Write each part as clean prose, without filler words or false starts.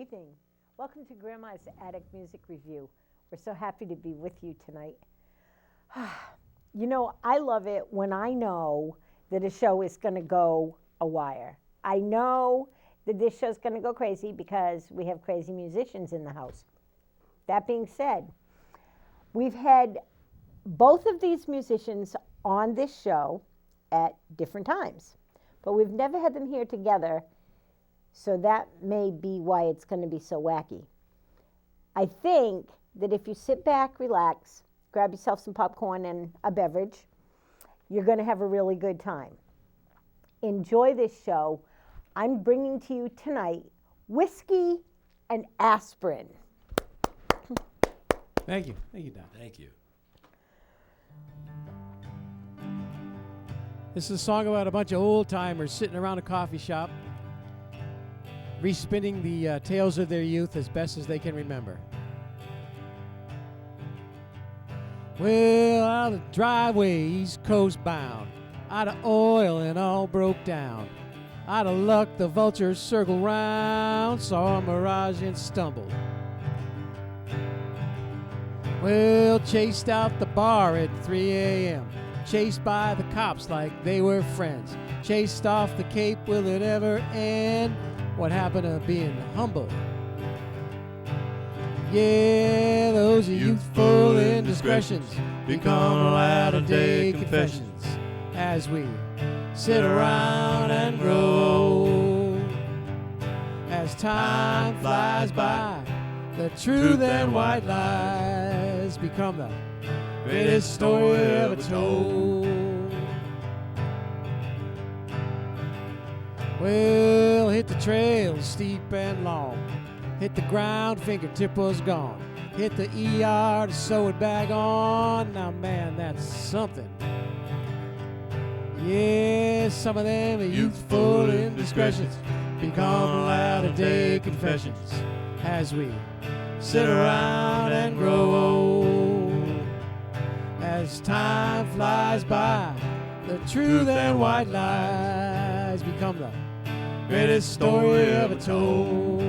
evening. Welcome to Grandma's Attic Music Review. We're so happy to be with you tonight. You know, I love it when I know that a show is going to go a wire. I know that this show's going to go crazy because we have crazy musicians in the house. That being said, we've had both of these musicians on this show at different times, but we've never had them here together, so that may be why it's going to be so wacky. I think that if you sit back, relax, grab yourself some popcorn and a beverage, you're going to have a really good time. Enjoy this show. I'm bringing to you tonight Whiskey and Aspirin. Thank you. Thank you, Don. Thank you. This is a song about a bunch of old-timers sitting around a coffee shop, respinning the tales of their youth as best as they can remember. Well, out of the driveway, East Coast bound, out of oil and all broke down. Out of luck, the vultures circled round, saw a mirage and stumbled. Well, chased out the bar at 3 a.m., chased by the cops like they were friends, chased off the Cape, will it ever end? What happened to being humble? Yeah, those are youthful indiscretions become latter-day confessions as we sit around and grow. As time flies by, the truth and white lies become the greatest story ever told. Well, hit the trail steep and long, hit the ground, fingertip was gone, hit the ER to sew it back on. Now man, that's something. Yeah, some of them are youthful indiscretions become latter-day confessions as we sit around and grow. As time flies by, the truth and white lies become the greatest story ever told.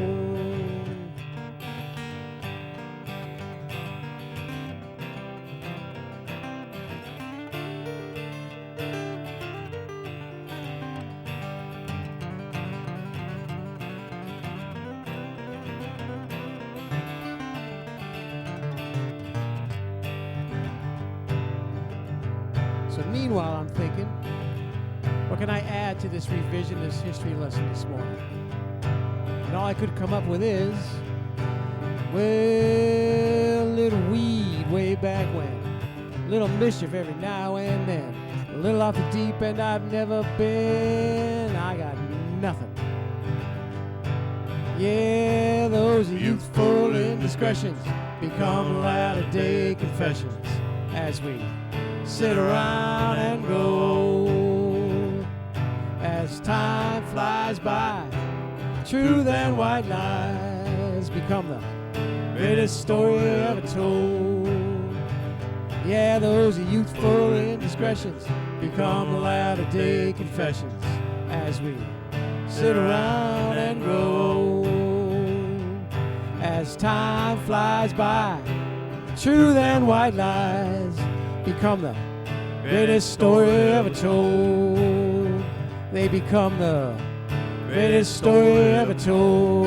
So meanwhile, I'm thinking, what can I add to this revisionist history lesson this morning? And all I could come up with is, well, a little weed way back when, a little mischief every now and then, a little off the deep end I've never been, I got nothing. Yeah, those are youthful indiscretions become latter-day confessions as we sit around and grow. As time flies by, truth and white lies become the greatest story ever told. Yeah, those are youthful indiscretions become latter-day confessions as we sit around and grow. As time flies by, truth and white lies become the greatest story ever told. They become the greatest story ever told.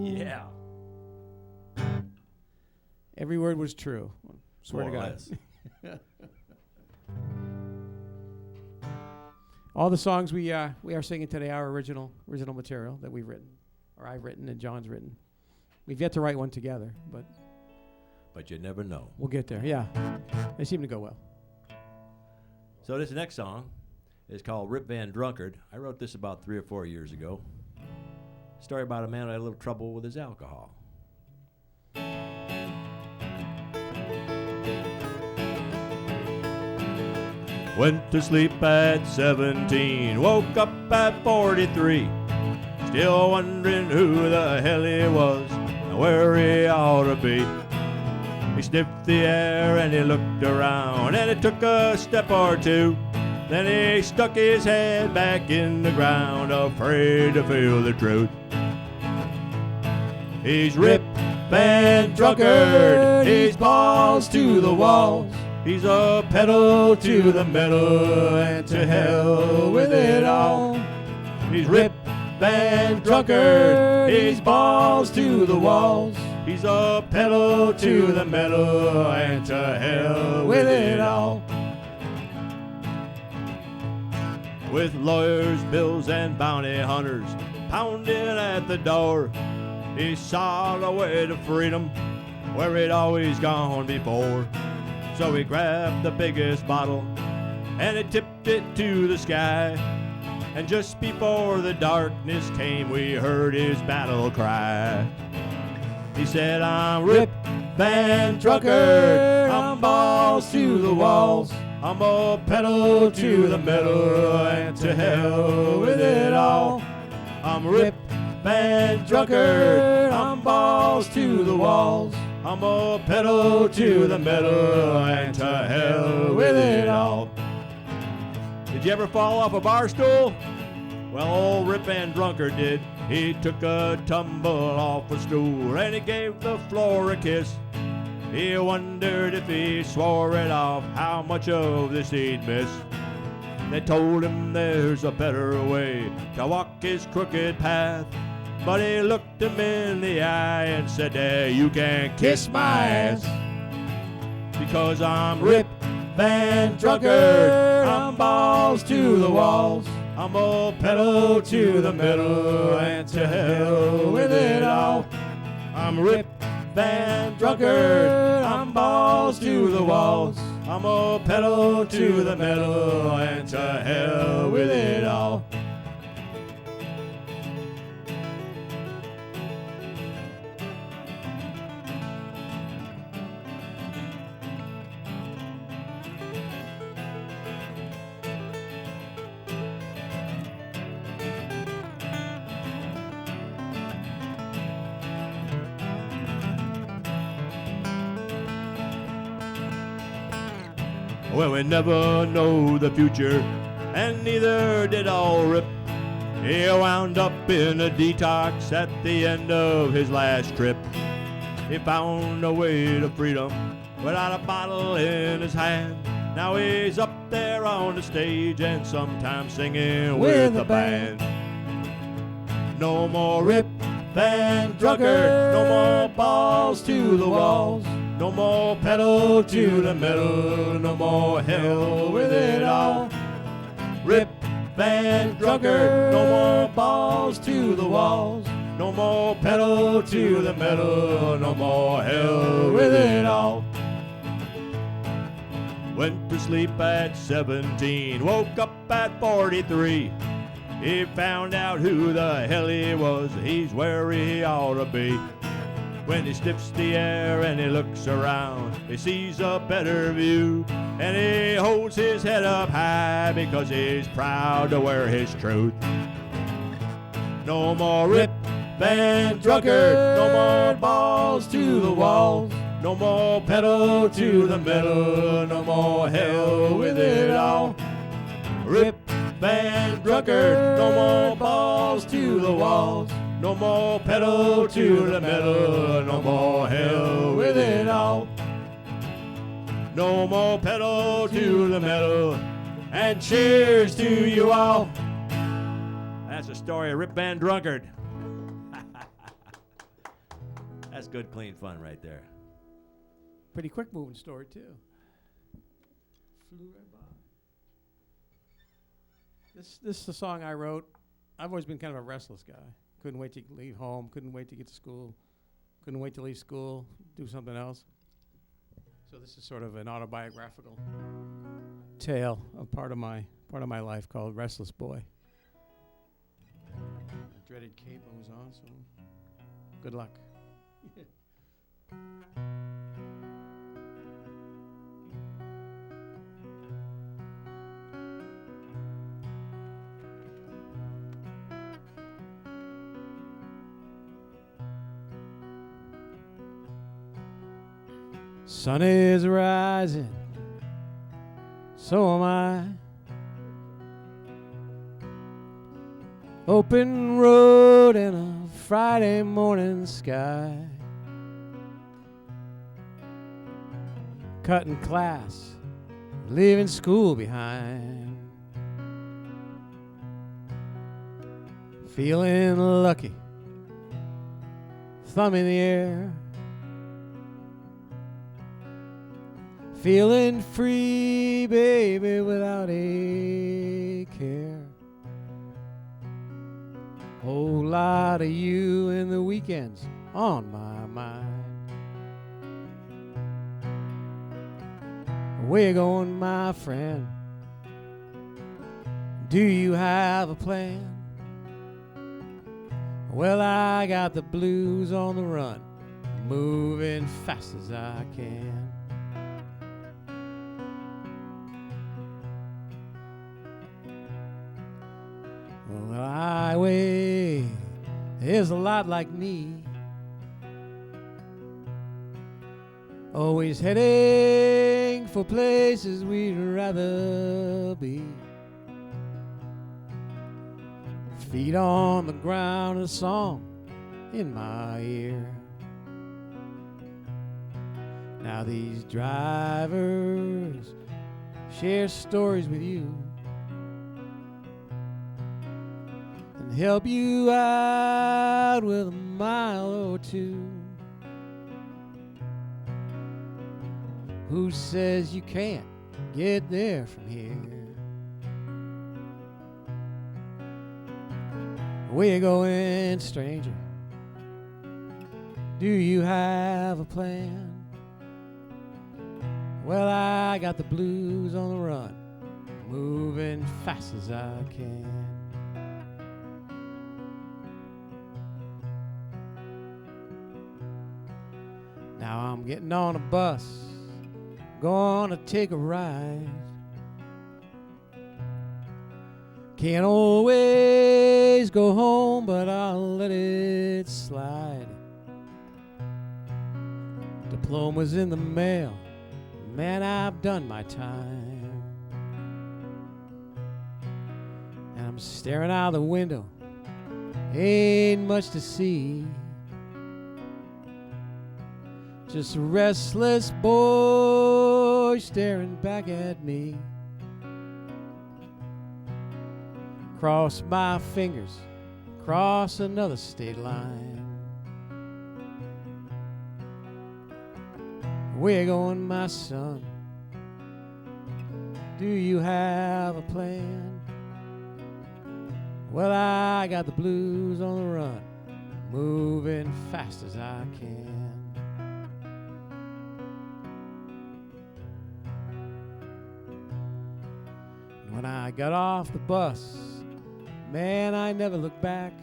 Yeah. Every word was true. Swear to More or God. less. All the songs we are singing today are original material that we've written, or I've written and John's written. We've yet to write one together, but you never know. we'll get there. Yeah, they seem to go well. So this next song is called Rip Van Drunkard. I wrote this about 3 or 4 years ago. Story about a man who had a little trouble with his alcohol. Went to sleep at 17, woke up at 43, still wondering who the hell he was and where he ought to be. He sniffed the air and he looked around and it took a step or two. Then he stuck his head back in the ground, afraid to feel the truth. He's Rip Van Drunkard, he's balls to the walls. He's a pedal to the metal, and to hell with it all. He's Rip Van Drunkard, he's balls to the walls. He's a pedal to the metal, and to hell with it all. With lawyers, bills, and bounty hunters pounding at the door, he saw the way to freedom where he'd always gone before. So he grabbed the biggest bottle and he tipped it to the sky. And just before the darkness came, we heard his battle cry. He said, I'm Rip Van Drunkard, I'm balls to the walls. I'm a pedal to the metal, and to hell with it all. I'm Rip Van Drunkard, I'm balls to the walls. I'm a pedal to the metal, and to hell with it all. Did you ever fall off a bar stool? Well, old Rip Van Drunkard did. He took a tumble off a stool and he gave the floor a kiss. He wondered if he swore it off how much of this he'd miss. They told him there's a better way to walk his crooked path. But he looked him in the eye and said, hey, you can kiss my ass. Because I'm Rip Van Drunkard, I'm balls to the walls. I'm a pedal to the metal, and to hell with it all. I'm Rip Van Drunkard, I'm balls to the walls. I'm a pedal to the metal, and to hell with it all. Well, we never know the future, and neither did old Rip. He wound up in a detox at the end of his last trip. He found a way to freedom without a bottle in his hand. Now he's up there on the stage and sometimes singing with the band. No more Rip Van Drunkard, no more balls to the walls. No more pedal to the metal, no more hell with it all. Rip Van Drunkard, no more balls to the walls. No more pedal to the metal, no more hell with it all. Went to sleep at 17, woke up at 43. He found out who the hell he was, he's where he ought to be. When he sniffs the air and he looks around, he sees a better view. And he holds his head up high because he's proud to wear his truth. No more Rip Van Drunkard, no more balls to the walls. No more pedal to the metal, no more hell with it all. Rip Van Drunkard, no more balls to the walls. No more pedal to the metal, no more hell with it all. No more pedal to the metal, and cheers to you all. That's the story of Rip Van Drunkard. That's good, clean fun right there. Pretty quick moving story, too. Flew right by. This is the song I wrote. I've always been kind of a restless guy. Couldn't wait to leave home, couldn't wait to get to school, couldn't wait to leave school, do something else. So this is sort of an autobiographical tale of part of my life called Restless Boy. The dreaded capo was on, so good luck. Sun is rising, so am I. Open road and a Friday morning sky. Cutting class, leaving school behind. Feeling lucky, thumb in the air. Feeling free, baby, without a care. Whole lot of you in the weekends on my mind. Where you going, my friend? Do you have a plan? Well, I got the blues on the run, moving fast as I can. Well, the highway is a lot like me, always heading for places we'd rather be. Feet on the ground, a song in my ear. Now these drivers share stories with you and help you out with a mile or two. Who says you can't get there from here? Where you going, stranger? Do you have a plan? Well, I got the blues on the run, moving fast as I can. Now I'm getting on a bus, gonna take a ride. Can't always go home, but I'll let it slide. Diploma's in the mail, man, I've done my time. And I'm staring out the window, ain't much to see. Just a restless boy staring back at me. Cross my fingers, cross another state line. Where you going, my son? Do you have a plan? Well, I got the blues on the run, moving fast as I can. When I got off the bus, man, I never looked back.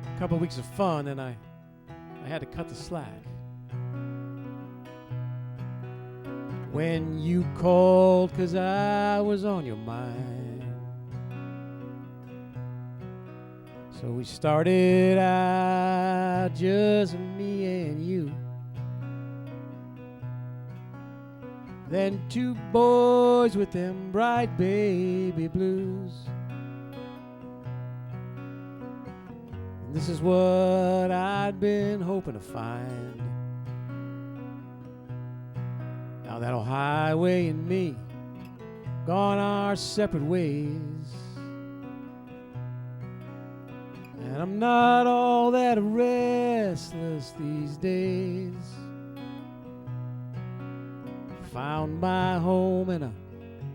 A couple weeks of fun and I had to cut the slack. When you called 'cause I was on your mind, so we started out just me and you. Then two boys with them bright baby blues. And this is what I'd been hoping to find. Now that old highway and me gone our separate ways, and I'm not all that restless these days. Found my home and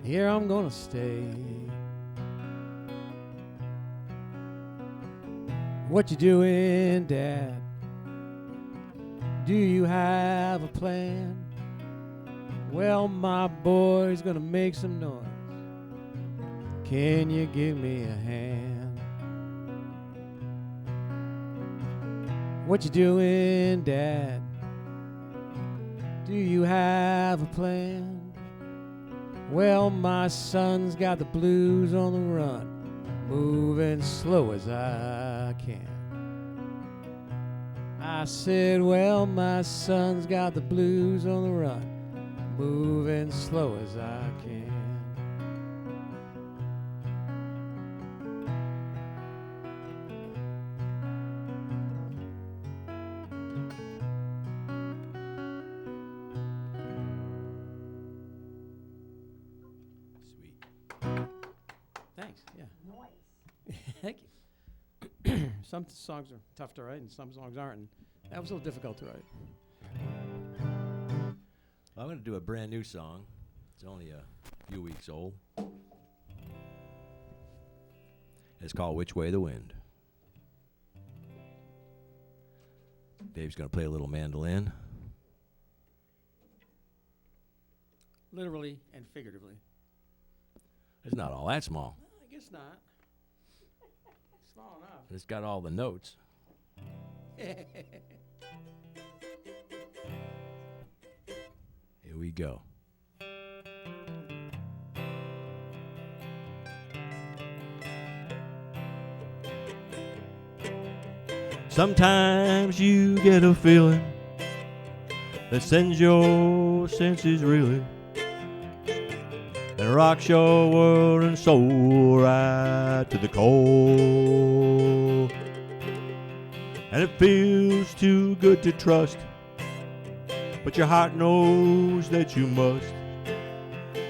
here I'm gonna stay. What you doing, Dad? Do you have a plan? Well, my boy's gonna make some noise. Can you give me a hand? What you doing, Dad? Do you have a plan? Well, my son's got the blues on the run, moving slow as I can. I said, well, my son's got the blues on the run, moving slow as I can. Thank you. Some songs are tough to write and some songs aren't. And that was a little difficult to write. I'm going to do a brand new song. It's only a few weeks old. It's called Which Way the Wind. Dave's going to play a little mandolin. Literally and figuratively. It's not all that small. Well, I guess not. Small enough. It's got all the notes. Here we go. Sometimes you get a feeling that sends your senses reeling and rocks your world and soul right to the core. And it feels too good to trust, but your heart knows that you must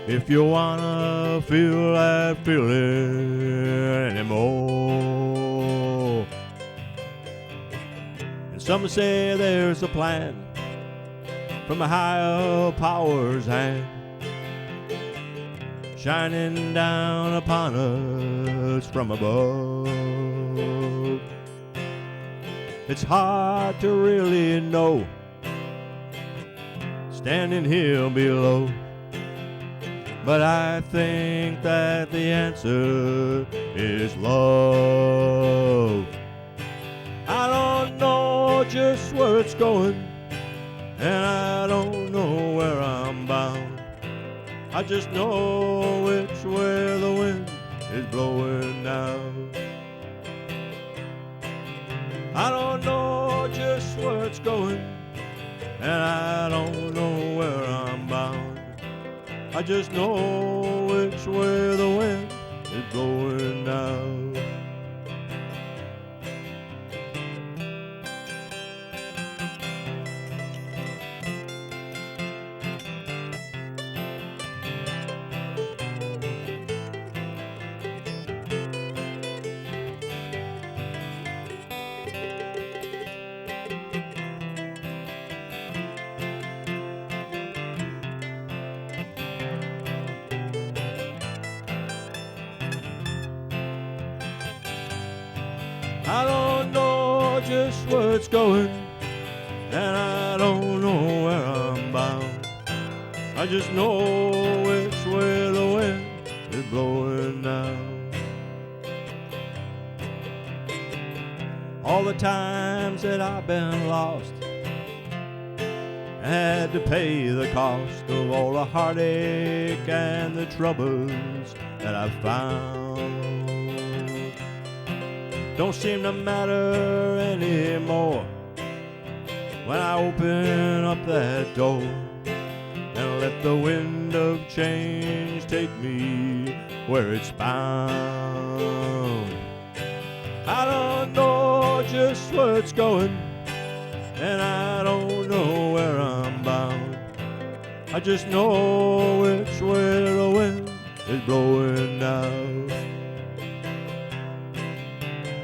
if you wanna feel that feeling anymore. And some say there's a plan from a higher power's hand shining down upon us from above. It's hard to really know standing here below, but I think that the answer is love. I don't know just where it's going, and I don't know where I'm bound. I just know which way the wind is blowing now. I don't know just where it's going, and I don't know where I'm bound. I just know which way the wind is blowing now. I don't know just where it's going, and I don't know where I'm bound. I just know which way the wind is blowing now. All the times that I've been lost, I had to pay the cost of all the heartache and the troubles that I've found. Don't seem to matter anymore when I open up that door and let the wind of change take me where it's bound. I don't know just where it's going, and I don't know where I'm bound. I just know which way the wind is blowing now.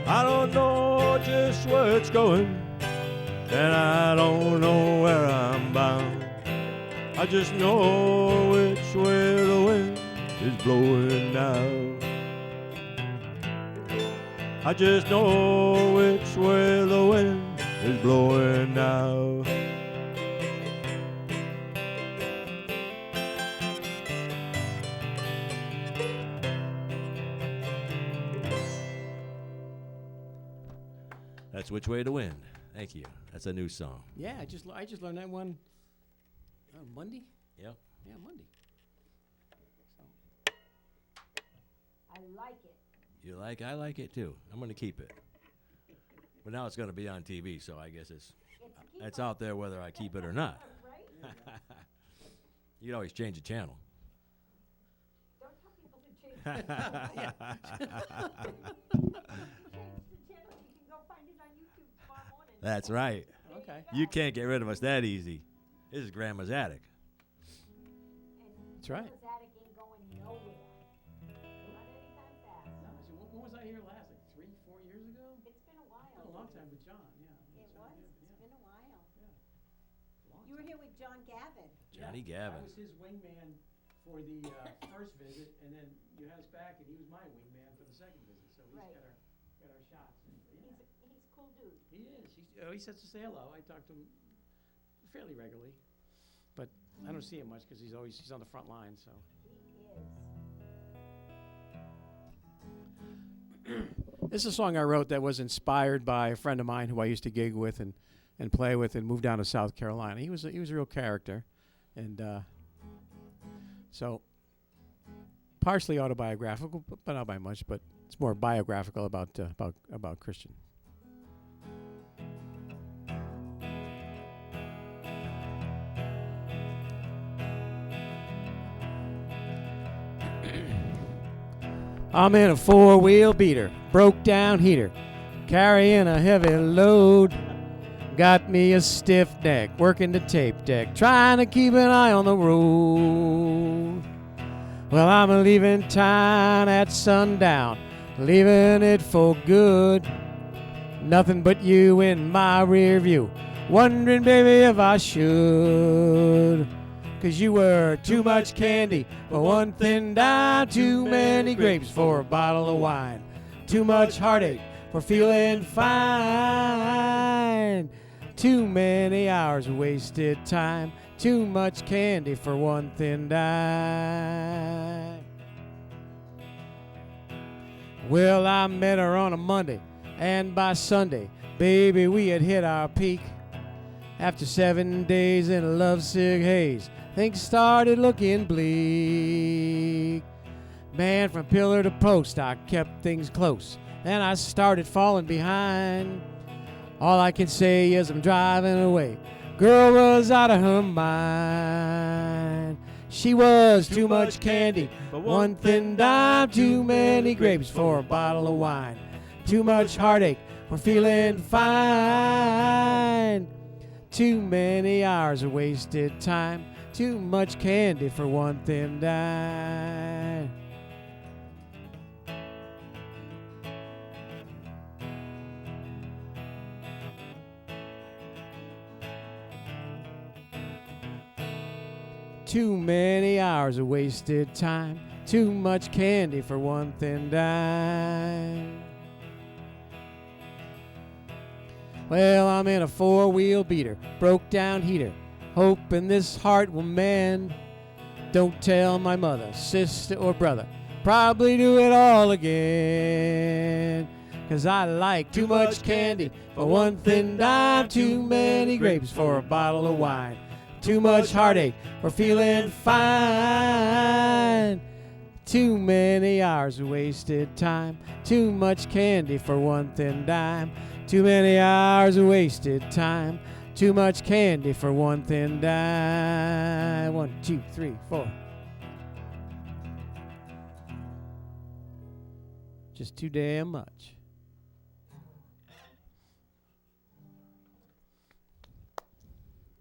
I don't know just where it's going, and I don't know where I'm bound. I just know which way the wind is blowing now. I just know which way the wind is blowing now. That's Which Way to Wind. Thank you. That's a new song. Yeah, I just learned that one Monday. Yep. Yeah, Monday. So. I like it. You like? I like it too. I'm going to keep it. But now it's going to be on TV, so I guess it's out there whether I keep it or not. Right? You can always change the channel. Don't tell people to change the channel. Change the channel. You can go find it on YouTube tomorrow morning. That's right. Okay. You can't get rid of us that easy. This is Grandma's attic. That's right. Grandma's attic ain't going nowhere. Not anytime fast. When was I here last? time with John, yeah. It So, was. yeah, It's been a while. long You were here with John Gavin. Johnny I Gavin. was his wingman for the first visit, and then you had us back, and he was my wingman for the second visit. So he's Right. got our shots. And, yeah, He's a cool dude. he is. He says to say hello. I talk to him fairly regularly, but I don't see him much because he's on the front line. So He is. this is a song I wrote that was inspired by a friend of mine who I used to gig with and play with, and moved down to South Carolina. He was a real character, and so partially autobiographical, but not by much. But it's more biographical about Christian. I'm in a four-wheel beater, broke down heater, carrying a heavy load. Got me a stiff neck, working the tape deck, trying to keep an eye on the road. Well, I'm leaving town at sundown, leaving it for good. Nothing but you in my rear view, wondering, baby, if I should. 'Cause you were too much candy for one thin dime, too many grapes for a bottle of wine, too much heartache for feeling fine, too many hours wasted time, too much candy for one thin dime. Well, I met her on a Monday, and by Sunday, baby, we had hit our peak. After 7 days in a lovesick haze, things started looking bleak. Man, from pillar to post, I kept things close, and I started falling behind. All I can say is I'm driving away. Girl was out of her mind. She was too much candy, but one thin dime, too many grapes for a bottle of wine, too much heartache for feeling fine, too many hours of wasted time, too much candy for one thin dime. Too many hours of wasted time, too much candy for one thin dime. Well, I'm in a four-wheel beater, broke down heater, hoping this heart will mend. Don't tell my mother, sister, or brother, probably do it all again. 'Cause I like too much candy for one thin dime, too many grapes for a bottle of wine, too much heartache for feeling fine, too many hours of wasted time, too much candy for one thin dime, too many hours of wasted time, too much candy for one thin dime. 1, 2, 3, 4. Just too damn much.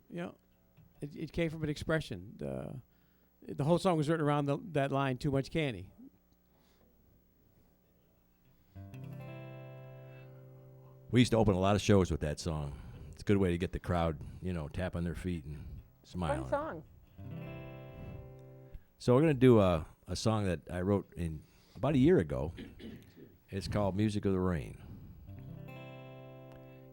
You know, it came from an expression. The whole song was written around that line, too much candy. We used to open a lot of shows with that song. It's a good way to get the crowd, tapping their feet and smiling. Fun song. So we're going to do a song that I wrote in about a year ago. It's called Music of the Rain.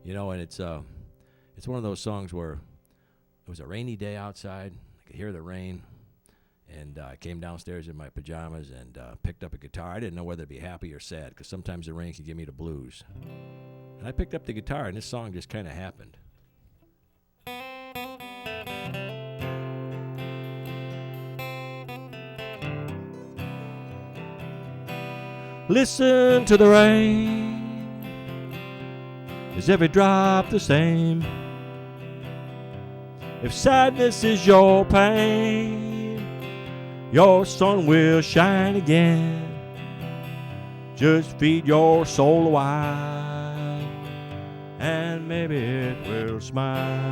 And it's one of those songs where it was a rainy day outside. I could hear the rain. And I came downstairs in my pajamas and picked up a guitar. I didn't know whether to be happy or sad, because sometimes the rain can give me the blues. And I picked up the guitar, and this song just kind of happened. Listen to the rain. Is every drop the same? If sadness is your pain, your sun will shine again. Just feed your soul a while, and maybe it will smile.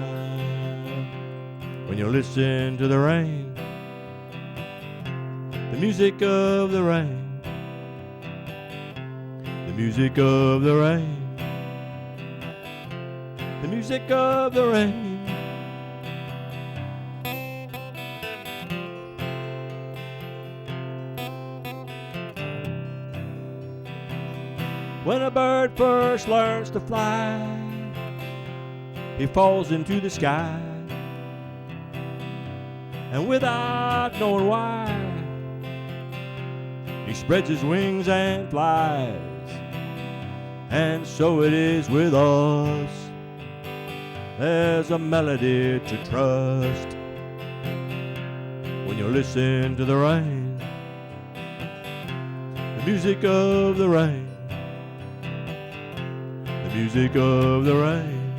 When you listen to the rain, the music of the rain, the music of the rain. the music of the rain. When a bird first learns to fly, he falls into the sky, and without knowing why, he spreads his wings and flies. And so it is with us. There's a melody to trust when you listen to the rain, the music of the rain. The music of the rain,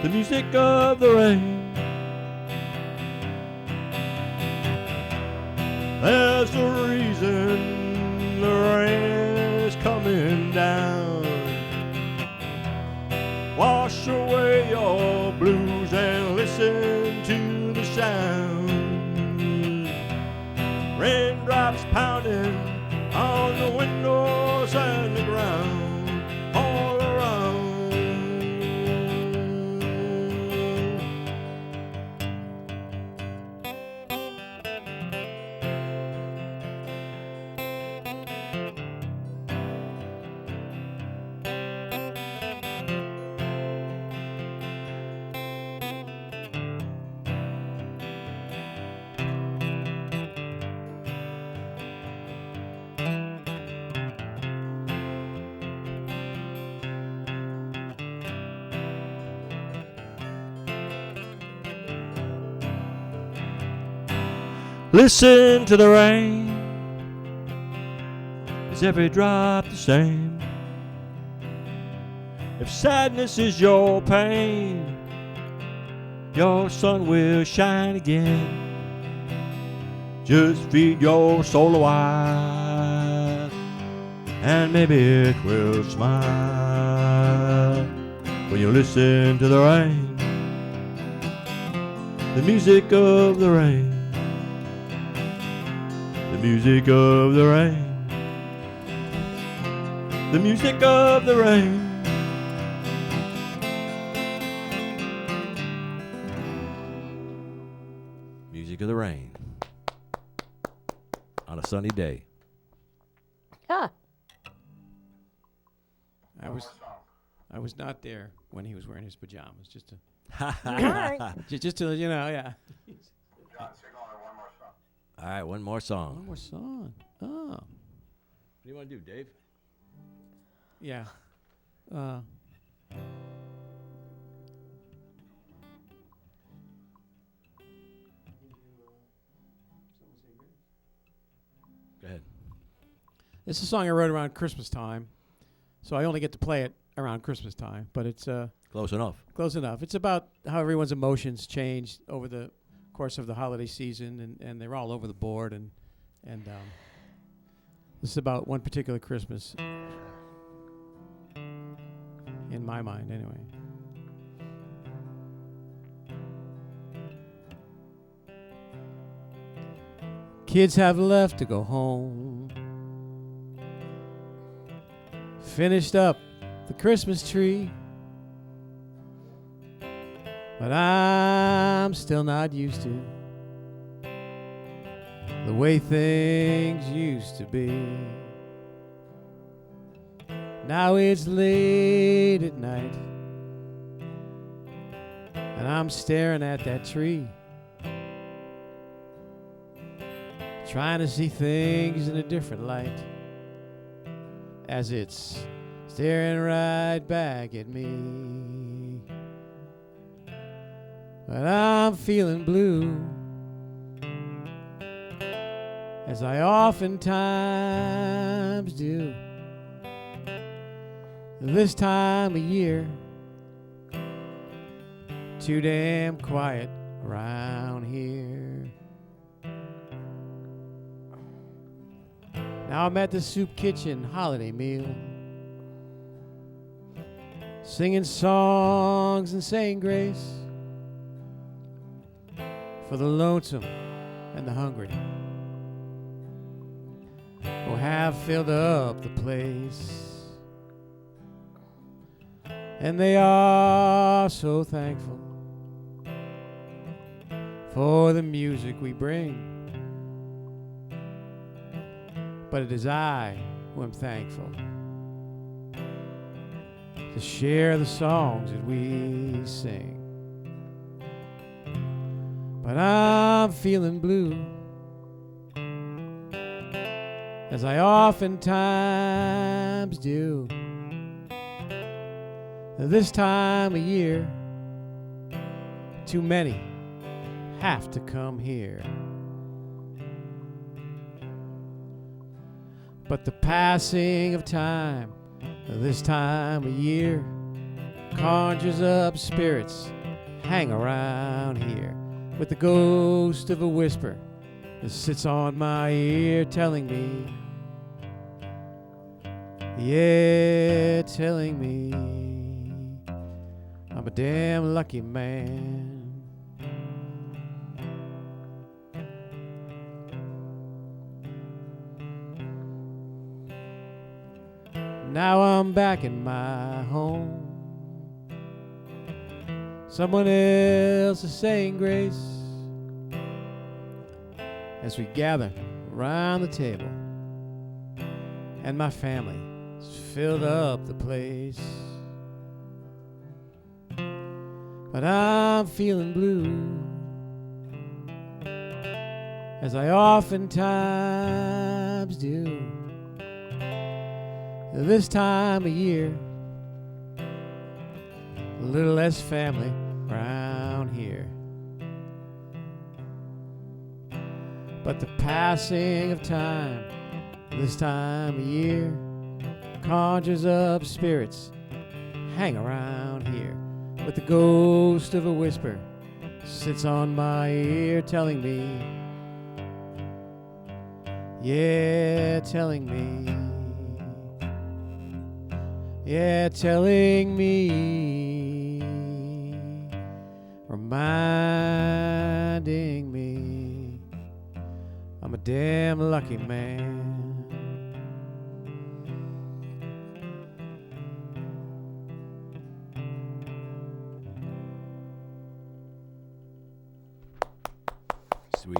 the music of the rain. There's a reason the rain is coming down. Wash away your blues and listen to the sound. Raindrops pounding on the windows and the ground. All around. Listen to the rain. Is every drop the same? If sadness is your pain, your sun will shine again. Just feed your soul a while, and maybe it will smile when you listen to the rain, the music of the rain. The music of the rain, the music of the rain. Music of the rain on a sunny day. Huh. I was not there when he was wearing his pajamas. Just to All right. just to let you know, yeah. All right, one more song. One more song. Oh, What do you want to do, Dave? yeah. Go ahead. This is a song I wrote around Christmas time, so I only get to play it around Christmas time. But it's Close enough. close enough. It's about how everyone's emotions change over the course of the holiday season, and they're all over the board. And this is about one particular Christmas, in my mind, anyway. Kids have left to go home. Finished up the Christmas tree. But I'm still not used to the way things used to be. Now it's late at night, and I'm staring at that tree, trying to see things in a different light, as it's staring right back at me. But I'm feeling blue, as I oftentimes do this time of year. Too damn quiet around here. Now I'm at the soup kitchen holiday meal, singing songs and saying grace for the lonesome and the hungry who have filled up the place. and they are so thankful for the music we bring. But it is I who am thankful to share the songs that we sing. But I'm feeling blue, as I oftentimes do. This time of year, too many have to come here. But the passing of time this time of year conjures up spirits hang around here, with the ghost of a whisper that sits on my ear telling me, yeah, telling me I'm a damn lucky man. Now I'm back in my home. Someone else is saying grace as we gather around the table, and my family has filled up the place. But I'm feeling blue, as I oftentimes do. This time of year, a little less family around here. But the passing of time this time of year conjures up spirits hang around here, with the ghost of a whisper sits on my ear telling me, yeah, telling me, yeah, telling me, reminding me I'm a damn lucky man. Sweet.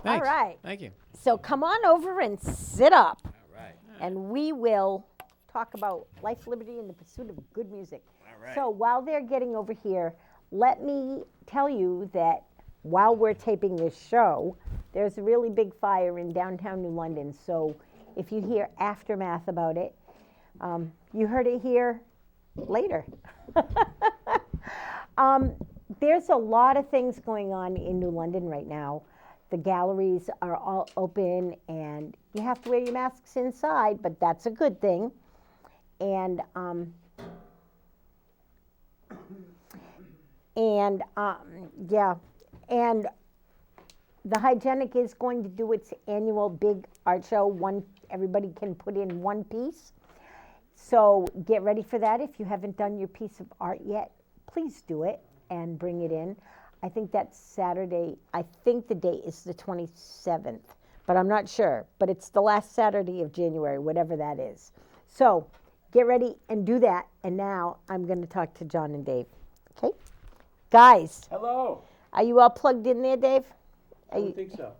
Thanks. All right. Thank you. So come on over and sit up, All right. and we will talk about life, liberty, and the pursuit of good music. All right. So while they're getting over here, let me tell you that while we're taping this show, there's a really big fire in downtown New London. So if you hear aftermath about it, you heard it here later. There's a lot of things going on in New London right now. The galleries are all open, and you have to wear your masks inside, but that's a good thing. And yeah, and the Hygienic is going to do its annual big art show. Everybody can put in one piece. So get ready for that. If you haven't done your piece of art yet, please do it and bring it in. I think that's Saturday. I think the date is the 27th, but I'm not sure. But it's the last Saturday of January, whatever that is. So get ready and do that. And now I'm going to talk to John and Dave. Okay? Guys, Hello. are you all plugged in there, Dave? I don't think so.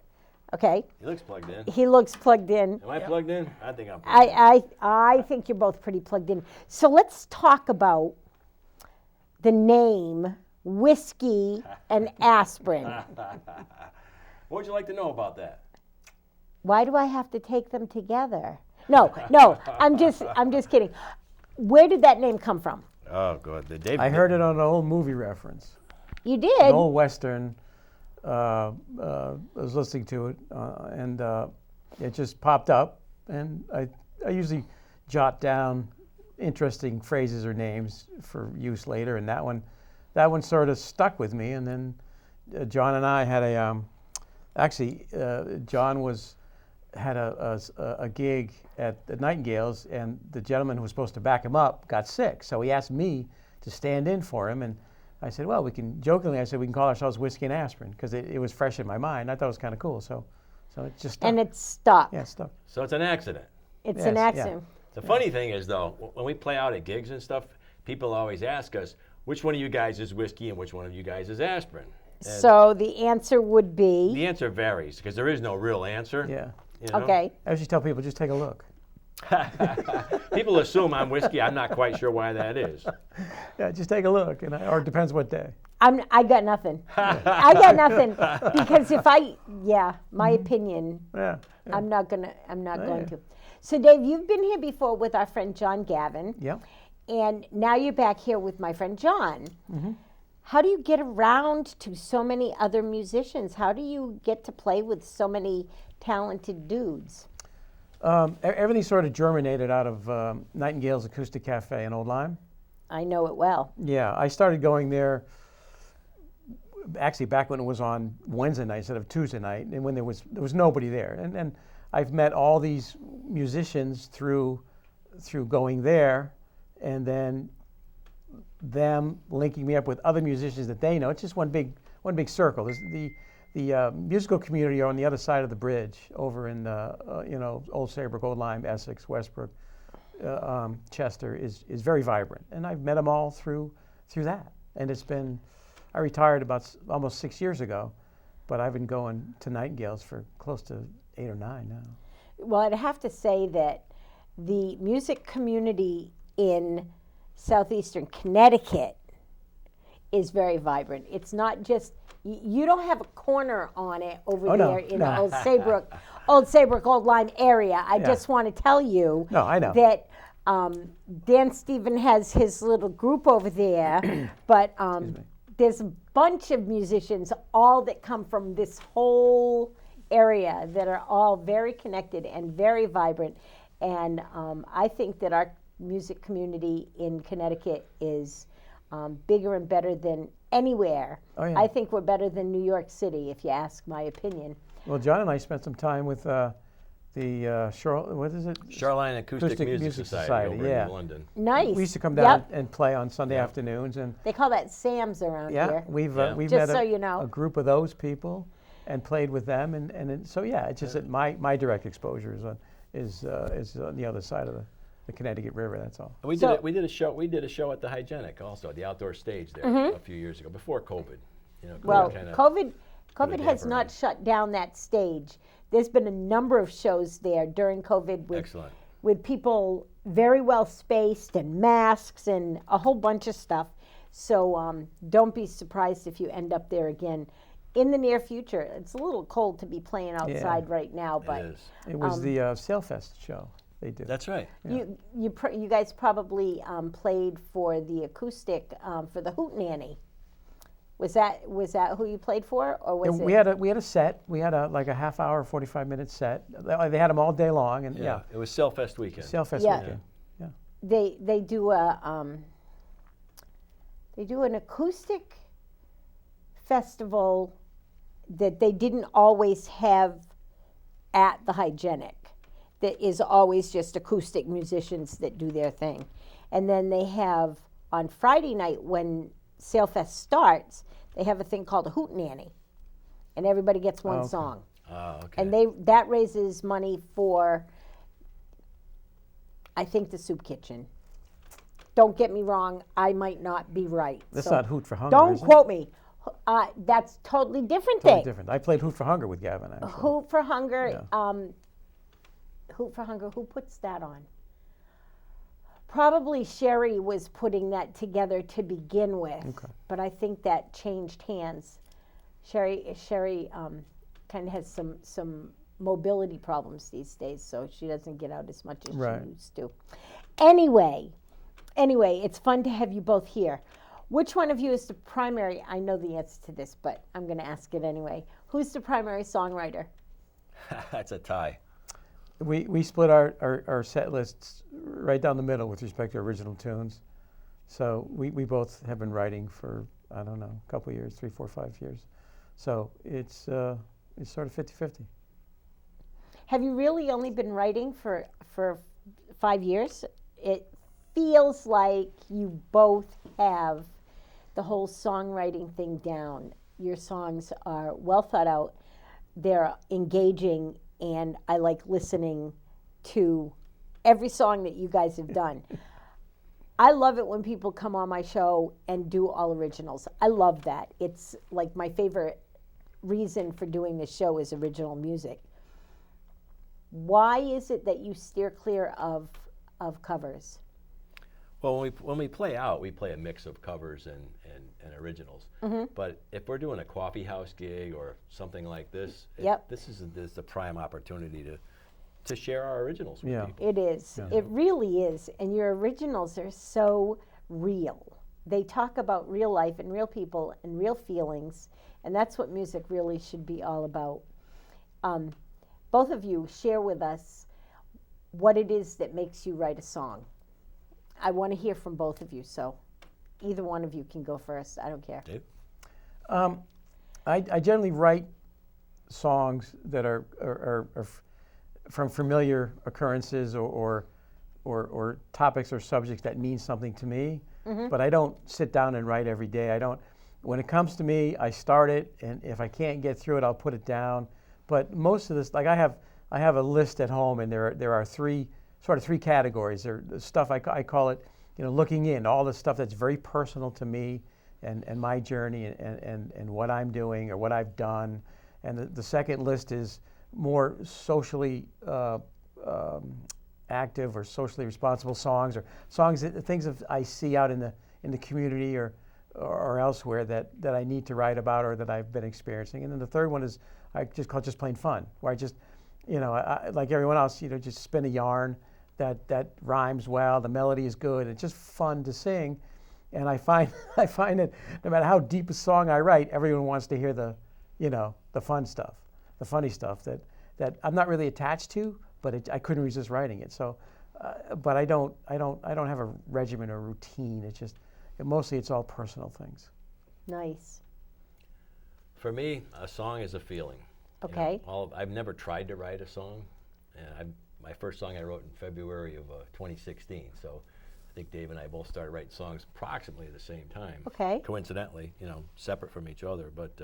Okay. He looks plugged in. He looks plugged in. Am I plugged in? I think I'm plugged in. I think you're both pretty plugged in. So let's talk about the name Whiskey and Aspirin. What would you like to know about that? Why do I have to take them together? No, I'm just kidding. Where did that name come from? Oh, good. The David. I heard it on an old movie reference. You did? An old Western. I was listening to it, and it just popped up. And I usually jot down interesting phrases or names for use later. And that one sort of stuck with me. And then John and I had John had a gig at the Nightingales, and the gentleman who was supposed to back him up got sick. So he asked me to stand in for him, and I said, well, we can call ourselves Whiskey and Aspirin, because it was fresh in my mind. I thought it was kind of cool. So it just stuck. And it stuck. Yeah, it stuck. So it's an accident. It's Yes, an yeah. accident. The funny thing is, though, when we play out at gigs and stuff, people always ask us, which one of you guys is whiskey and which one of you guys is aspirin? And So the answer would be, the answer varies because there is no real answer. Yeah. You know? okay. I usually tell people, just take a look. People assume I'm whiskey. I'm not quite sure why that is. Yeah, just take a look, or it depends what day. I got nothing. I got nothing because my opinion, Yeah. I'm not going yeah. to. So Dave, you've been here before with our friend John Gavin. Yep. And now you're back here with my friend John. Mm-hmm. How do you get around to so many other musicians? How do you get to play with so many talented dudes? Everything sort of germinated out of Nightingale's Acoustic Cafe in Old Lyme. I know it well. Yeah, I started going there actually back when it was on Wednesday night instead of Tuesday night, and when there was nobody there. And I've met all these musicians through going there, and then them linking me up with other musicians that they know. It's just one big circle. There's the musical community on the other side of the bridge over in Old Saybrook, Old Lyme, Essex, Westbrook, Chester is very vibrant, and I've met them all through that. And it's been, I retired about almost 6 years ago, but I've been going to Nightingales for close to 8 or 9 now. Well, I'd have to say that the music community in southeastern Connecticut is very vibrant. It's not just, you don't have a corner on it over there in the Old Saybrook, Old Lyme area. I just want to tell you I know. that Dan Stephen has his little group over there, but there's a bunch of musicians, all that come from this whole area that are all very connected and very vibrant. And I think that our music community in Connecticut is bigger and better than anywhere. Oh, yeah. I think we're better than New York City, if you ask my opinion. Well, John and I spent some time with the Shoreline Acoustic Music Society over in London. Nice. We used to come down and play on Sunday afternoons, and They call that Sam's around here. we've Just met so you know. a group of those people and played with them, and so it's just that my direct exposure is on the other side of the Connecticut River. That's all. We did a show at the Hygienic also, the outdoor stage there a few years ago before COVID. Well, COVID COVID has not shut down that stage. There's been a number of shows there during COVID with people very well spaced and masks and a whole bunch of stuff. So don't be surprised if you end up there again in the near future. It's a little cold to be playing outside right now, but it was the Sailfest show they did. That's right. Yeah. You guys probably played for the acoustic for the Hootenanny. Was that who you played for, or was it? We had a set. We had a half hour, 45-minute set. They had them all day long, and it was Sailfest weekend. Sailfest weekend. Yeah. They do an acoustic festival that they didn't always have at the Hygienic. That is always just acoustic musicians that do their thing, and then they have on Friday night when Sailfest starts, they have a thing called a Hootenanny, and everybody gets one song. Oh, okay. And that raises money for, I think, the soup kitchen. Don't get me wrong, I might not be right. That's not Hoot for Hunger. Don't quote me. That's totally different Totally thing. different. I played Hoot for Hunger with Gavin, actually. Hoot for Hunger. Hoot for Hunger. Who puts that on? Probably Sherry was putting that together to begin with, but I think that changed hands. Sherry kind of has some mobility problems these days, so she doesn't get out as much as she used to. Anyway, it's fun to have you both here. Which one of you is the primary? I know the answer to this, but I'm going to ask it anyway. Who's the primary songwriter? That's a tie. We split our set lists right down the middle with respect to original tunes. So we both have been writing for, I don't know, a couple of years, 3, 4, 5 years. So it's sort of 50-50. Have you really only been writing for 5 years? It feels like you both have the whole songwriting thing down. Your songs are well thought out. They're engaging, and I like listening to every song that you guys have done. I love it when people come on my show and do all originals. I love that. It's like my favorite reason for doing this show is original music. Why is it that you steer clear of covers? Well, when we play out, we play a mix of covers and originals. But if we're doing a coffee house gig or something like this, this is the prime opportunity to share our originals with people. It is. Yeah. It really is. And your originals are so real. They talk about real life and real people and real feelings, and that's what music really should be all about. Both of you share with us what it is that makes you write a song. I want to hear from both of you, so either one of you can go first. I don't care. Dave? I generally write songs that are from familiar occurrences or topics or subjects that mean something to me, but I don't sit down and write every day. When it comes to me, I start it, and if I can't get through it, I'll put it down. But most of this, like I have a list at home, and there are three categories. There's the stuff I call it, looking in, all the stuff that's very personal to me and my journey and what I'm doing or what I've done. And the second list is more socially active or socially responsible songs, or things I see out in the community or elsewhere that I need to write about or that I've been experiencing. And then the third one is I just call just plain fun, where I just, I, like everyone else, just spin a yarn that rhymes well, the melody is good, it's just fun to sing. And I find that no matter how deep a song I write, everyone wants to hear the fun stuff, the funny stuff that I'm not really attached to, but I couldn't resist writing it. So, but I don't have a regimen or routine. It's just mostly it's all personal things. Nice. For me, a song is a feeling. Okay. I've never tried to write a song, and my first song I wrote in February of 2016. So I think Dave and I both started writing songs approximately at the same time. Okay. Coincidentally, separate from each other. But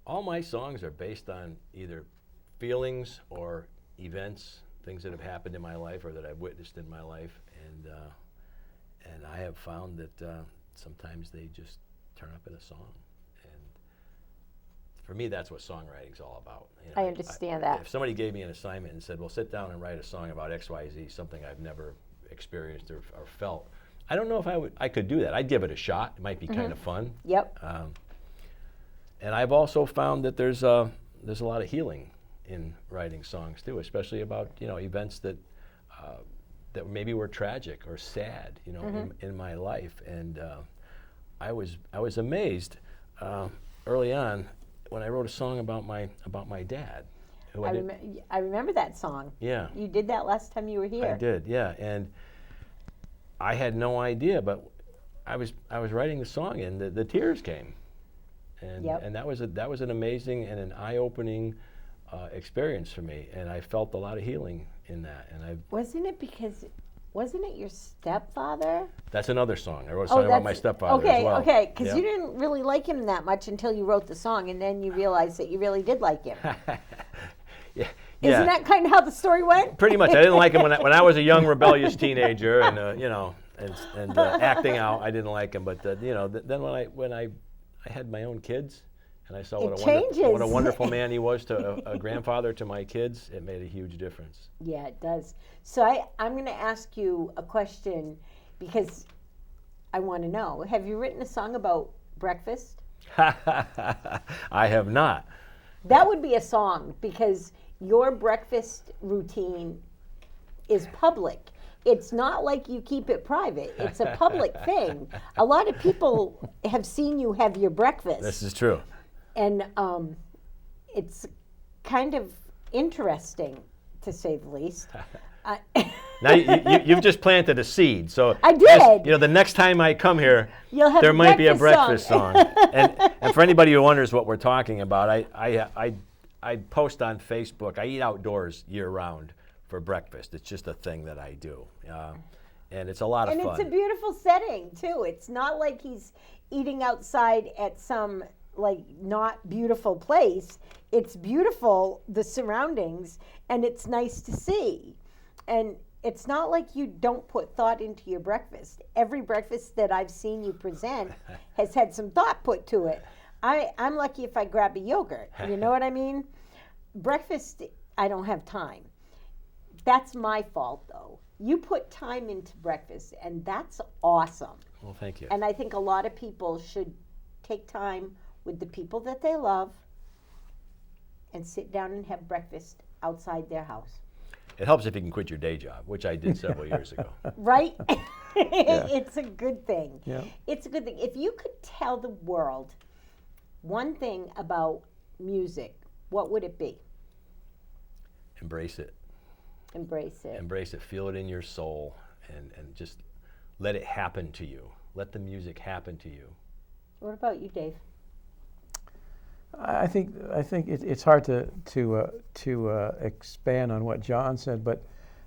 all my songs are based on either feelings or events, things that have happened in my life or that I've witnessed in my life, and I have found that sometimes they just turn up in a song. And for me, that's what songwriting's all about. I understand that. If somebody gave me an assignment and said, well, sit down and write a song about XYZ, something I've never experienced or felt, I don't know if I could do that. I'd give it a shot. It might be kind of fun. Yep. And I've also found that there's a lot of healing in writing songs too, especially about events that maybe were tragic or sad, in my life. And I was amazed early on when I wrote a song about my dad. I remember that song. Yeah. You did that last time you were here. I did, yeah. And I had no idea, but I was writing the song and the tears came. And that was an amazing and an eye-opening experience for me, and I felt a lot of healing in that. And wasn't it your stepfather? That's another song. I wrote a song about my stepfather as well. Okay, because you didn't really like him that much until you wrote the song, and then you realized that you really did like him. Yeah. Isn't that kind of how the story went? Pretty much. I didn't like him when I was a young rebellious teenager, and and acting out. I didn't like him, but then when I had my own kids, and I saw what a wonderful man he was to a grandfather to my kids, it made a huge difference. Yeah, it does. So I'm going to ask you a question because I want to know. Have you written a song about breakfast? I have not. That would be a song because your breakfast routine is public. It's not like you keep it private. It's a public thing. A lot of people have seen you have your breakfast. This is true. And it's kind of interesting, to say the least. Now you've just planted a seed. So I did. The next time I come here, there might be a breakfast song. and for anybody who wonders what we're talking about, I post on Facebook. I eat outdoors year round for breakfast. It's just a thing that I do, and it's a lot of fun. And it's a beautiful setting too. It's not like he's eating outside at some not beautiful place. It's beautiful, the surroundings, and it's nice to see. And it's not like you don't put thought into your breakfast. Every breakfast that I've seen you present has had some thought put to it. I'm lucky if I grab a yogurt. You know what I mean? Breakfast, I don't have time. That's my fault, though. You put time into breakfast, and that's awesome. Well, thank you. And I think a lot of people should take time with the people that they love and sit down and have breakfast outside their house. It helps if you can quit your day job, which I did several years ago. Right? It's a good thing. Yeah. It's a good thing. If you could tell the world one thing about music, what would it be? Embrace it. Embrace it. Embrace it. Feel it in your soul, and just let it happen to you. Let the music happen to you. What about you, Dave? I think it's hard to expand on what John said, but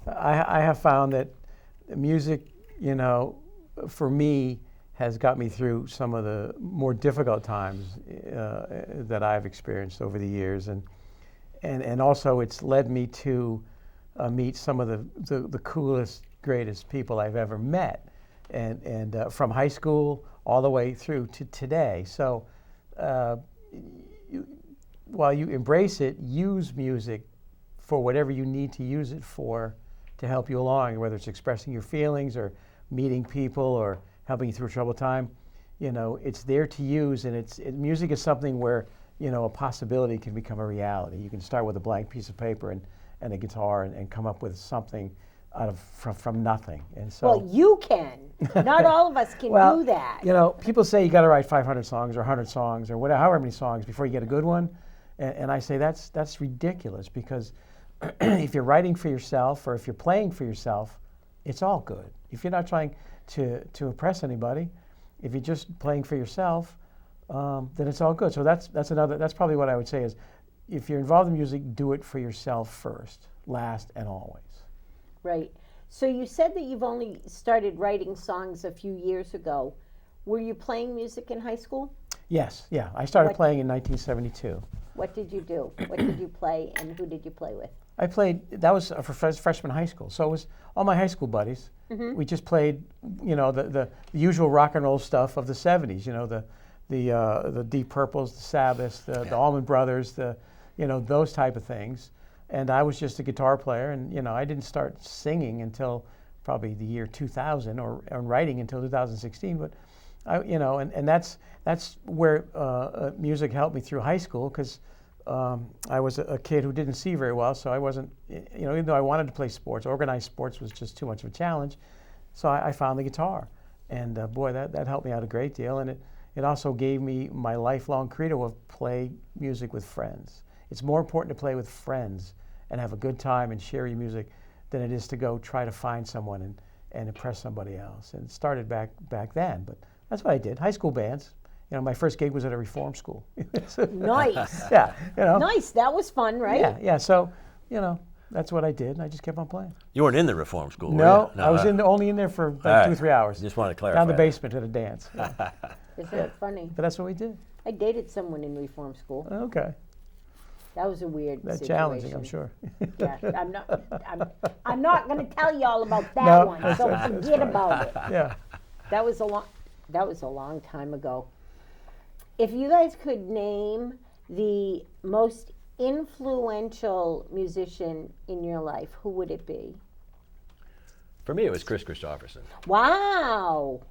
I have found that music, you know, for me, has got me through some of the more difficult times that I've experienced over the years, and also it's led me to meet some of the coolest, greatest people I've ever met, and from high school all the way through to today. So. While you embrace it, use music for whatever you need to use it for to help you along, whether it's expressing your feelings or meeting people or helping you through a troubled time. You know, it's there to use, and music is something where, you know, a possibility can become a reality. You can start with a blank piece of paper and a guitar and come up with something from nothing. And so, well, you can. Not all of us can do that. You know, people say you got to write 500 songs or 100 songs or whatever, however many songs before you get a good one. And I say that's ridiculous, because if you're writing for yourself or if you're playing for yourself, it's all good. If you're not trying to impress anybody, if you're just playing for yourself, then it's all good. So that's probably what I would say is, if you're involved in music, do it for yourself first, last, and always. Right. So you said that you've only started writing songs a few years ago. Were you playing music in high school? Yes, yeah. I started playing in 1972. What did you do? What did you play, and who did you play with? I played, that was for freshman high school. So it was all my high school buddies. Mm-hmm. We just played, you know, the usual rock and roll stuff of the 70s, you know, the Deep Purples, the Sabbaths, the Allman Brothers, you know, those type of things. And I was just a guitar player, and, you know, I didn't start singing until probably the year 2000, or writing until 2016. But you know, and that's where music helped me through high school, because I was a kid who didn't see very well, so I wasn't, you know, even though I wanted to play sports, organized sports was just too much of a challenge. So I found the guitar, and boy, that helped me out a great deal, and it also gave me my lifelong credo of play music with friends. It's more important to play with friends and have a good time and share your music than it is to go try to find someone and impress somebody else. And it started back then, but that's what I did. High school bands. You know, my first gig was at a reform school. Nice. Yeah, you know. Nice. That was fun, right? Yeah. So, you know, that's what I did, and I just kept on playing. You weren't in the reform school, No, were you? I was only in there for about 2 or 3 hours. Just wanted to clarify. Down the basement at a dance. Yeah. Isn't that funny? But that's what we did. I dated someone in reform school. Okay. That was a weird That's situation. challenging, I'm sure. Yeah, I'm not going to tell you all about that No, one. that's So right, forget about it. Yeah. That was a long time ago. If you guys could name the most influential musician in your life, who would it be? For me, it was Chris Christopherson. Wow.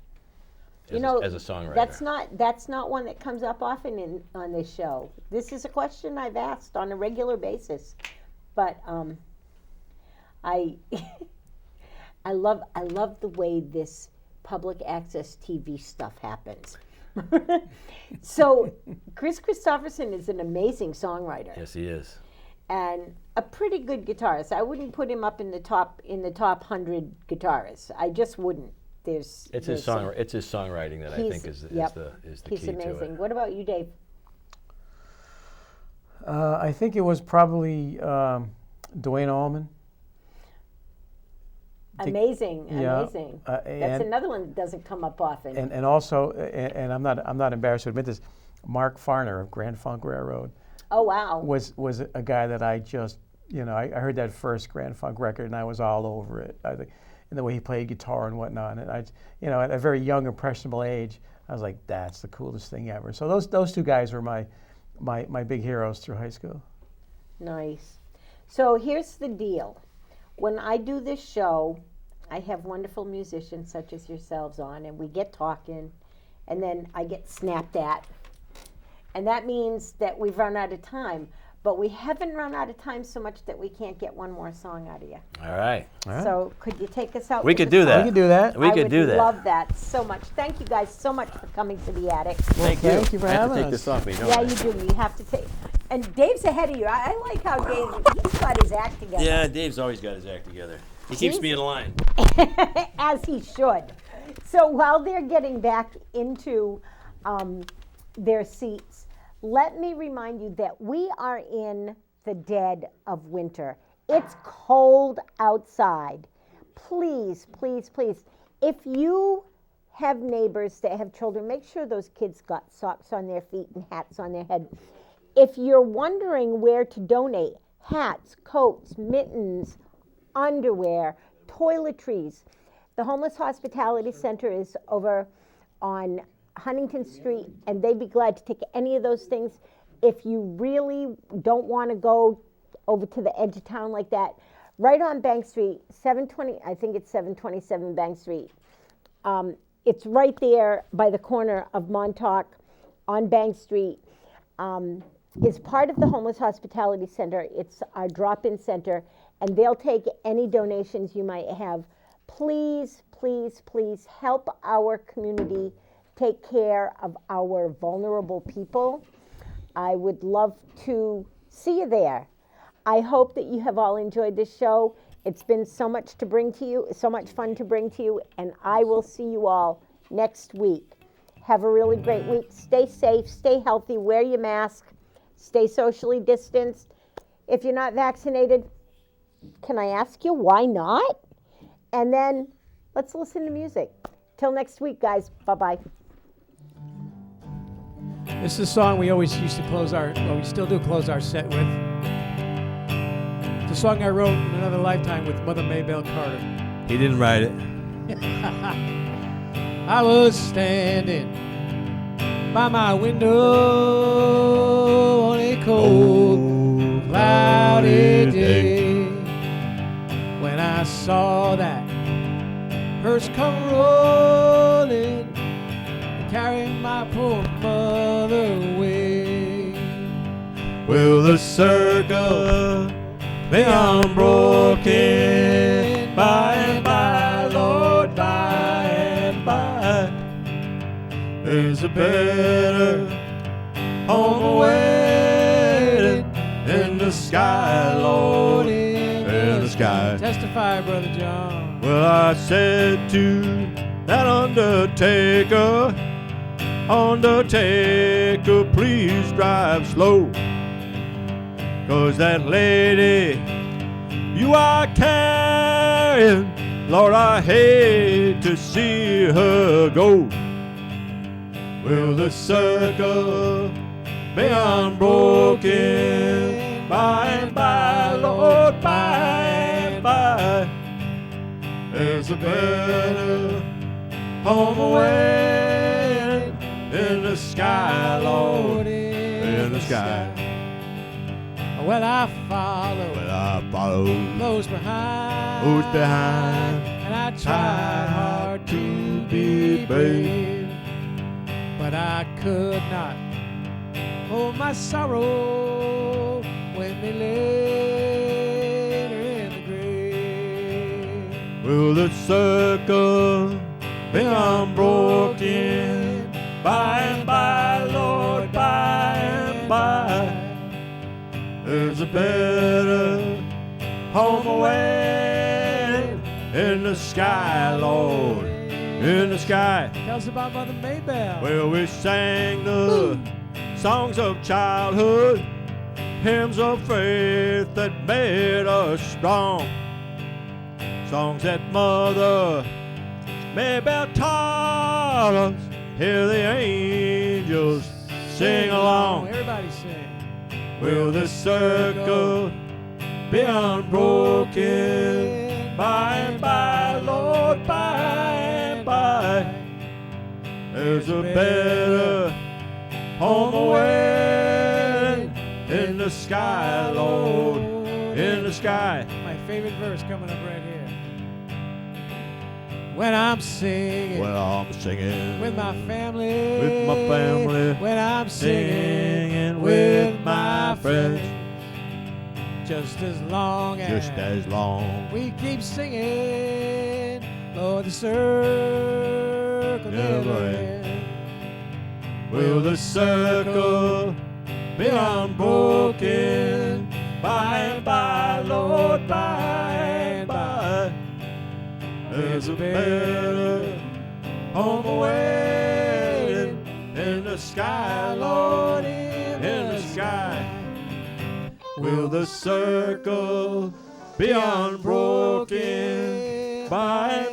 As a songwriter. That's not one that comes up often on this show. This is a question I've asked on a regular basis, but I I love the way this public access TV stuff happens. So Chris Christopherson is an amazing songwriter. Yes, he is. And a pretty good guitarist. I wouldn't put him up in the top 100 guitarists. I just wouldn't. It's his songwriting that I think is the key He's amazing. to it. What about you, Dave? I think it was probably Duane Allman. Amazing. That's another one that doesn't come up often. And also, and I'm not embarrassed to admit this, Mark Farner of Grand Funk Railroad. Oh wow. Was a guy that I just I heard that first Grand Funk record and I was all over it. I think, and the way he played guitar and whatnot. And at a very young, impressionable age, I was like, that's the coolest thing ever. So those two guys were my big heroes through high school. Nice. So here's the deal. When I do this show, I have wonderful musicians such as yourselves on, and we get talking, and then I get snapped at. And that means that we've run out of time. But we haven't run out of time so much that we can't get one more song out of you. All right. So could you take us out? We could do that. We could do that. We could do that. I would love that so much. Thank you guys so much for coming to the attic. Thank you. Thank you for I have having to take us. this off me, don't Yeah, I? you do. You have to take. And Dave's ahead of you. I like how he's got his act together. Yeah, Dave's always got his act together. He keeps me in line. As he should. So while they're getting back into their seats, let me remind you that we are in the dead of winter. It's cold outside. Please, please, please, if you have neighbors that have children, make sure those kids got socks on their feet and hats on their head. If you're wondering where to donate, hats, coats, mittens, underwear, toiletries, the Homeless Hospitality Center is over on Huntington Street, and they'd be glad to take any of those things. If you really don't want to go over to the edge of town like that, right on Bank Street, 727 Bank Street. It's right there by the corner of Montauk on Bank Street. It's part of the Homeless Hospitality Center. It's our drop-in center, and they'll take any donations you might have. Please, please, please help our community take care of our vulnerable people. I would love to see you there. I hope that you have all enjoyed this show. It's been so much to bring to you, so much fun to bring to you, and I will see you all next week. Have a really great week. Stay safe, stay healthy, wear your mask, stay socially distanced. If you're not vaccinated, can I ask you why not? And then let's listen to music. Till next week, guys. Bye-bye. This is a song we always used to we still do close our set with. It's a song I wrote in another lifetime with Mother Maybelle Carter. He didn't write it. I was standing by my window on a cold, cloudy day when I saw that hearse come rolling and carry my poor mother away. Will the circle be unbroken by and by, Lord, by and by? There's a better home awaiting in the sky, Lord, in the sky. Testify, Brother John. Well, I said to that undertaker, please drive slow, 'cause that lady you are carrying, Lord, I hate to see her go. Will the circle be unbroken by and by, Lord, by and by? There's a better home away in the sky, Lord, in the sky. Well, I follow close behind, and I try hard to be brave, but I could not hold my sorrow when they laid her in the grave. Will the circle be unbroken by and by, Lord, by and by? There's a better home away in the sky, Lord, in the sky. Tell us about Mother Maybelle. Well, we sang the songs of childhood, hymns of faith that made us strong, songs that Mother Maybelle taught us. Hear the angels sing along. Everybody sing. Will the circle be unbroken. By and by, Lord, by and by, there's a better home away in the sky, Lord, in the sky. My favorite verse coming up right here. When I'm singing, with my family, when I'm singing with my friends, just as long we keep singing, Lord, the circle never ends. Will the circle be unbroken? By and by, Lord, by and by, there's a better home away in the sky, Lord, in the sky. Will the circle be unbroken? By